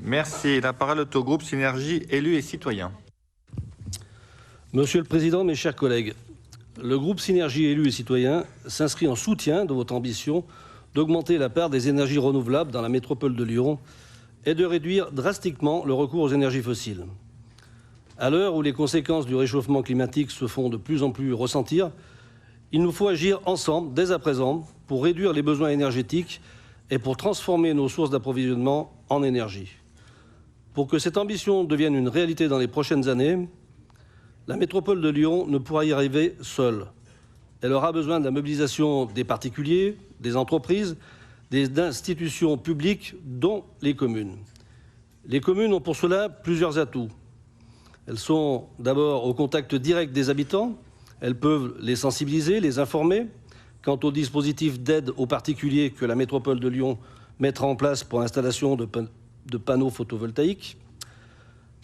Merci. La parole est au groupe Synergie élus et citoyens. Monsieur le Président, mes chers collègues, le groupe Synergie élus et citoyens s'inscrit en soutien de votre ambition d'augmenter la part des énergies renouvelables dans la métropole de Lyon et de réduire drastiquement le recours aux énergies fossiles. À l'heure où les conséquences du réchauffement climatique se font de plus en plus ressentir, il nous faut agir ensemble, dès à présent, pour réduire les besoins énergétiques et pour transformer nos sources d'approvisionnement en énergie. Pour que cette ambition devienne une réalité dans les prochaines années, la métropole de Lyon ne pourra y arriver seule. Elle aura besoin de la mobilisation des particuliers, des entreprises, des institutions publiques, dont les communes. Les communes ont pour cela plusieurs atouts. Elles sont d'abord au contact direct des habitants. Elles peuvent les sensibiliser, les informer quant aux dispositifs d'aide aux particuliers que la métropole de Lyon mettra en place pour l'installation de panneaux photovoltaïques.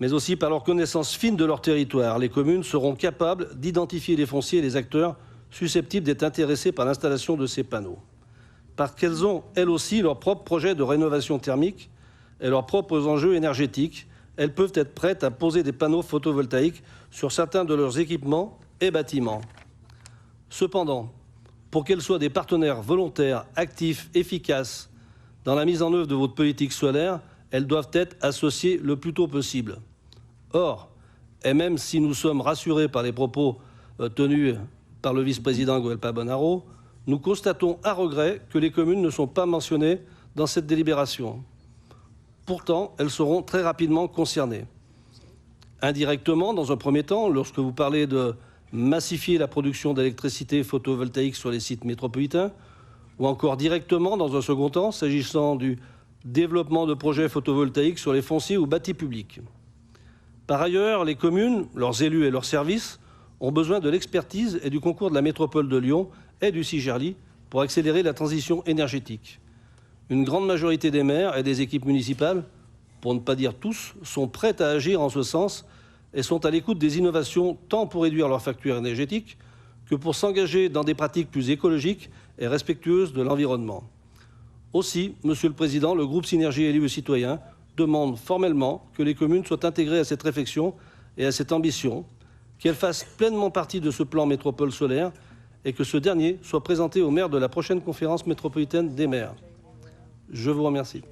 Mais aussi par leur connaissance fine de leur territoire, les communes seront capables d'identifier les fonciers et les acteurs susceptibles d'être intéressés par l'installation de ces panneaux. Parce qu'elles ont, elles aussi, leurs propres projets de rénovation thermique et leurs propres enjeux énergétiques, elles peuvent être prêtes à poser des panneaux photovoltaïques sur certains de leurs équipements et bâtiments. Cependant, pour qu'elles soient des partenaires volontaires, actifs, efficaces dans la mise en œuvre de votre politique solaire, elles doivent être associées le plus tôt possible. Or, et même si nous sommes rassurés par les propos tenus par le vice-président Guelpa Bonaro, nous constatons à regret que les communes ne sont pas mentionnées dans cette délibération. Pourtant, elles seront très rapidement concernées. Indirectement, dans un premier temps, lorsque vous parlez de massifier la production d'électricité photovoltaïque sur les sites métropolitains, ou encore directement, dans un second temps, s'agissant du développement de projets photovoltaïques sur les fonciers ou bâtis publics. Par ailleurs, les communes, leurs élus et leurs services ont besoin de l'expertise et du concours de la métropole de Lyon et du CIGERLI pour accélérer la transition énergétique. Une grande majorité des maires et des équipes municipales, pour ne pas dire tous, sont prêtes à agir en ce sens et sont à l'écoute des innovations tant pour réduire leur facture énergétique que pour s'engager dans des pratiques plus écologiques et respectueuses de l'environnement. Aussi, Monsieur le Président, le groupe Synergie élus et citoyens demande formellement que les communes soient intégrées à cette réflexion et à cette ambition, qu'elles fassent pleinement partie de ce plan métropole solaire et que ce dernier soit présenté aux maires de la prochaine conférence métropolitaine des maires. Je vous remercie.